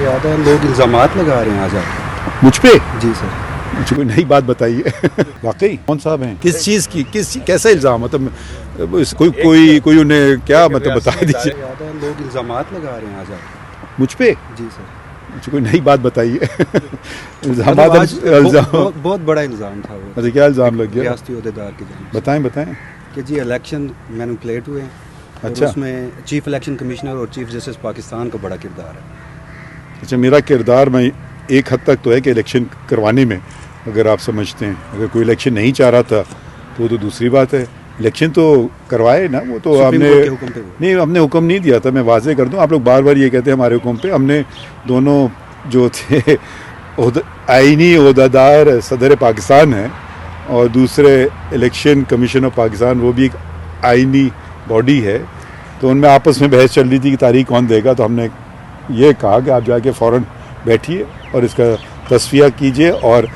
याद है लोग इल्ज़ामात लगा रहे हैं आज आप मुझ पे। जी सर। मुझे कोई नई बात बताइए। वाकई कौन साहब हैं, किस चीज़ की, कैसा इल्ज़ाम, मतलब कोई उन्हें क्या मतलब बता दीजिए। याद है लोग इल्ज़ामात लगा रहे हैं आज आप मुझ पे। जी सर। मुझे कोई नई बात बताइए। मतलब आज बहुत बड़ा इल्ज़ाम था वो। अच्छा, क्या इल्ज़ाम लग गया? रियासती ओहदेदार की जानिब बताएं। कि जी इलेक्शन मैनिपुलेट हुए हैं और अच्छा। उसमें चीफ इलेक्शन कमिश्नर और चीफ जस्टिस पाकिस्तान का बड़ा किरदार है। अच्छा, मेरा किरदार मैं एक हद तक तो है कि इलेक्शन करवाने में, अगर आप समझते हैं, अगर कोई इलेक्शन नहीं चाह रहा था तो वो तो दूसरी बात है। इलेक्शन तो करवाए ना, वो तो हमने नहीं, हमने हुक्म नहीं दिया था। मैं वाजे कर दूं, आप लोग बार बार ये कहते हैं हमारे हुक्म पे। हमने दोनों जो थे आईनी ओहदेदार सदर पाकिस्तान है और दूसरे इलेक्शन कमीशन ऑफ पाकिस्तान, वो भी एक आईनी बॉडी है, तो उनमें आपस में बहस चल रही थी कि तारीख कौन देगा। तो हमने ये कहा कि आप जाके फ़ौरन बैठिए और इसका तस्फिया कीजिए और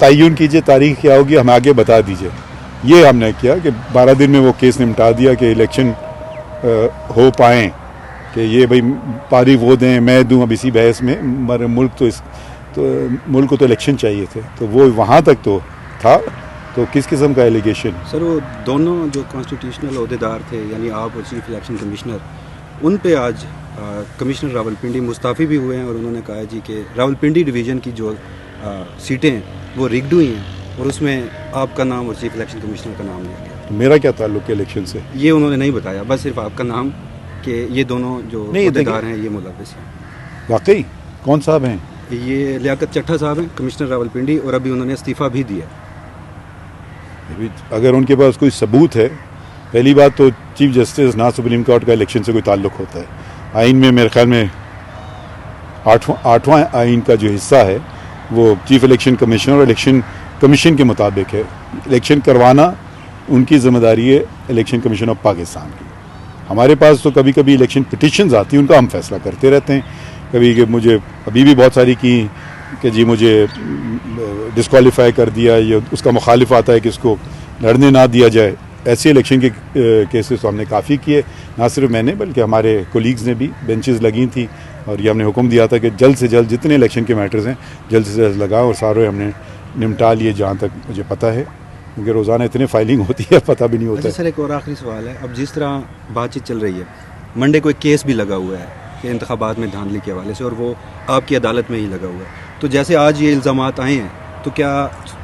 तय्युन कीजिए तारीख क्या होगी, हमें आगे बता दीजिए। ये हमने किया कि 12 दिन में वो केस निपटा दिया कि इलेक्शन हो पाएँ, कि ये भाई पारी वो दें मैं दूं। अब इसी बहस में हमारे मुल्क को तो इलेक्शन चाहिए थे, तो वो वहाँ तक तो था। तो किस किस्म का एलिगेशन? सर वो दोनों जो कॉन्स्टिट्यूशनल ओहदेदार थे, यानी आप और चीफ इलेक्शन कमिश्नर, उन पे आज कमिश्नर रावलपिंडी मुस्ताफ़ी भी हुए हैं और उन्होंने कहा है जी कि रावलपिंडी डिवीज़न की जो सीटें हैं वो रिग्ड हुई हैं और उसमें आपका नाम और चीफ इलेक्शन कमिश्नर का नाम लिया गया। तो मेरा क्या ताल्लुक है इलेक्शन से? ये उन्होंने नहीं बताया, बस सिर्फ आपका नाम, कि ये दोनों जो ओहदेदार हैं ये मुलव्विस हैं। वाकई कौन साहब हैं? ये लियाकत चट्टा साहब हैं, कमिश्नर रावलपिंडी, और अभी उन्होंने इस्तीफ़ा भी दिया। अगर उनके पास कोई सबूत है, पहली बात तो चीफ जस्टिस ना सुप्रीम कोर्ट का इलेक्शन से कोई ताल्लुक होता है। आइन में मेरे ख्याल में आठवां आइन का जो हिस्सा है वो चीफ इलेक्शन कमिश्नर और इलेक्शन कमीशन के मुताबिक है। इलेक्शन करवाना उनकी जिम्मेदारी है, इलेक्शन कमीशन ऑफ पाकिस्तान की। हमारे पास तो कभी कभी इलेक्शन पिटिशन्स आती हैं, उनका हम फैसला करते रहते हैं। कभी कि मुझे अभी भी बहुत सारी की कि जी मुझे डिस्क्वालीफाई कर दिया, या उसका मुखालिफ आता है कि इसको लड़ने ना दिया जाए। ऐसे इलेक्शन के केसेस तो हमने काफ़ी किए, ना सिर्फ मैंने बल्कि हमारे कोलीग्स ने भी। बेंचेस लगी थी और ये हमने हुक्म दिया था कि जल्द से जल्द जितने इलेक्शन के मैटर्स हैं जल्द से जल्द लगाओ, और सारे हमने निपटा लिए जहाँ तक मुझे पता है, क्योंकि रोज़ाना इतने फाइलिंग होती है पता भी नहीं होता। अच्छा सर, एक और आखिरी सवाल है। अब जिस तरह बातचीत चल रही है, मंडे को एक केस भी लगा हुआ है कि इंतखाबात में धांधली के हवाले से, और वो आपकी अदालत में ही लगा हुआ है। तो जैसे आज ये इल्ज़ामात आए हैं, तो क्या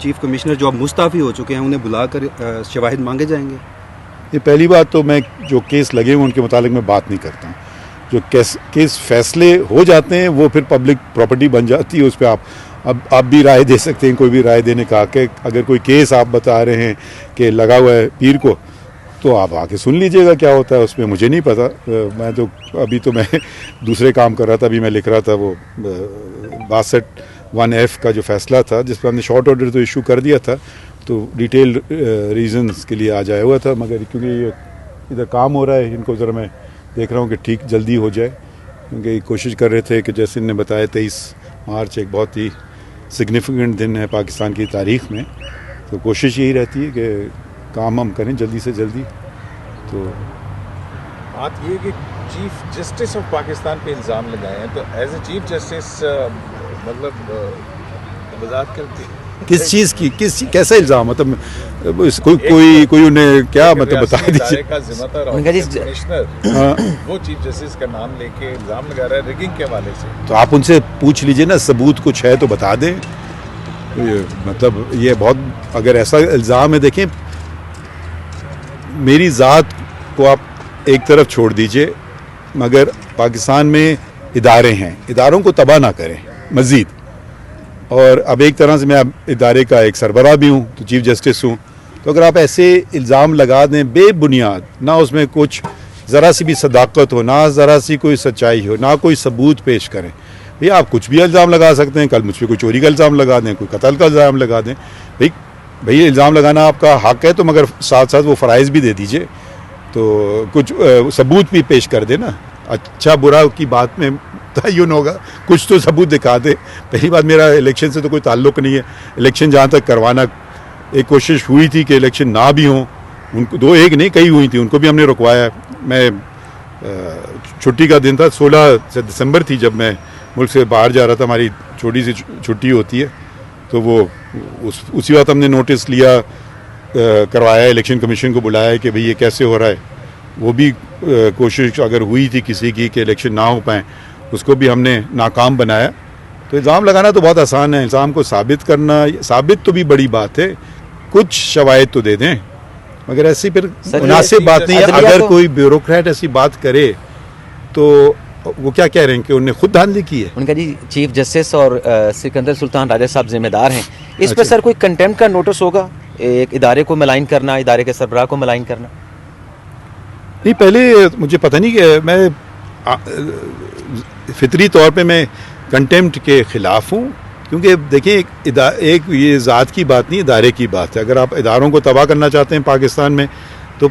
चीफ कमिश्नर जो अब मुस्ताफ़ी हो चुके हैं उन्हें बुलाकर शवाहिद मांगे जाएंगे? ये पहली बात तो, मैं जो केस लगे हुए उनके मुतालिक मैं बात नहीं करता हूँ। जो केस फैसले हो जाते हैं वो फिर पब्लिक प्रॉपर्टी बन जाती है, उस पर आप भी राय दे सकते हैं, कोई भी राय देने का हक है। अगर कोई केस आप बता रहे हैं कि लगा हुआ है पीर को, तो आप आके सुन लीजिएगा क्या होता है उसमें, मुझे नहीं पता। मैं तो अभी तो मैं दूसरे काम कर रहा था, अभी मैं लिख रहा था वो 62(1)(f) का जो फैसला था, जिस पर हमने शॉर्ट ऑर्डर तो इशू कर दिया था, तो डिटेल रीजंस के लिए आज आया हुआ था। मगर क्योंकि ये इधर काम हो रहा है, इनको ज़रा मैं देख रहा हूँ कि ठीक जल्दी हो जाए, क्योंकि कोशिश कर रहे थे कि जैसे इन्होंने बताया 23 मार्च एक बहुत ही सिग्निफिकेंट दिन है पाकिस्तान की तारीख़ में, तो कोशिश यही रहती है कि काम हम करें जल्दी से जल्दी। तो बात ये कि चीफ जस्टिस ऑफ पाकिस्तान पे इल्ज़ाम लगाए हैं, तो एज ए चीफ जस्टिस मतलब वजाहत करती है किस चीज़ की, कैसा इल्ज़ाम, मतलब कोई उन्हें क्या मतलब बता दीजिए। कमिश्नर वो चीफ जस्टिस का नाम लेके इल्ज़ाम लगा रहा है रिगिंग के हवाले से। तो आप उनसे पूछ लीजिए ना, सबूत कुछ है तो बता दें। मतलब ये बहुत, अगर ऐसा इल्ज़ाम है, देखें मेरी ज़ात को आप एक तरफ छोड़ दीजिए, मगर पाकिस्तान में इदारे हैं, इदारों को तबाह ना करें मज़ीद। और अब एक तरह से मैं अब इदारे का एक सरबराह भी हूँ, तो चीफ जस्टिस हूँ। तो अगर आप ऐसे इल्ज़ाम लगा दें बेबुनियाद, ना उसमें कुछ ज़रा सी भी सदाकत हो, ना ज़रा सी कोई सच्चाई हो, ना कोई सबूत पेश करें, भैया आप कुछ भी इल्ज़ाम लगा सकते हैं। कल मुझ पर कोई चोरी का इल्ज़ाम लगा दें, कोई कत्ल का इल्ज़ाम लगा दें, भैया इल्ज़ाम लगाना आपका हक़ है, तो मगर साथ साथ वो फ़राइज़ भी दे दीजिए, तो कुछ सबूत भी पेश कर दे ना। अच्छा बुरा की बात में तय्युन होगा, कुछ तो सबूत दिखा दे। पहली बात, मेरा इलेक्शन से तो कोई ताल्लुक़ नहीं है। इलेक्शन जहाँ तक करवाना, एक कोशिश हुई थी कि इलेक्शन ना भी हों, उनको 2 एक नहीं कई हुई थी, उनको भी हमने रुकवाया। मैं छुट्टी का दिन था, 16 दिसंबर थी, जब मैं मुल्क से बाहर जा रहा था। हमारी छोटी सी छुट्टी होती है, तो वो उसी वक्त हमने नोटिस लिया, करवाया, इलेक्शन कमीशन को बुलाया कि भाई ये कैसे हो रहा है। वो भी कोशिश अगर हुई थी किसी की कि इलेक्शन ना हो पाए, उसको भी हमने नाकाम बनाया। तो इल्ज़ाम लगाना तो बहुत आसान है, इल्ज़ाम को साबित करना, साबित तो भी बड़ी बात है, कुछ शवाहिद तो दे दें, मगर ऐसी फिर मुनासिब बात नहीं है। अगर कोई ब्यूरोक्रेट ऐसी बात करे तो वो क्या कह रहे हैं कि उन्होंने खुद धांधली की है। उनका जी चीफ जस्टिस और सिकंदर सुल्तान राजा साहब जिम्मेदार हैं इस पर। सर कोई कंटेम्प्ट का नोटिस होगा, एक इदारे को मलाइन करना, इदारे के सरबराह को मलाइन करना? नहीं, पहले मुझे पता नहीं कि मैं फितरी तौर पे मैं कंटेम्प्ट के ख़िलाफ़ हूँ, क्योंकि देखिए एक ये ज़ात की बात नहीं, इदारे की बात है। अगर आप इदारों को तबाह करना चाहते हैं पाकिस्तान में, तो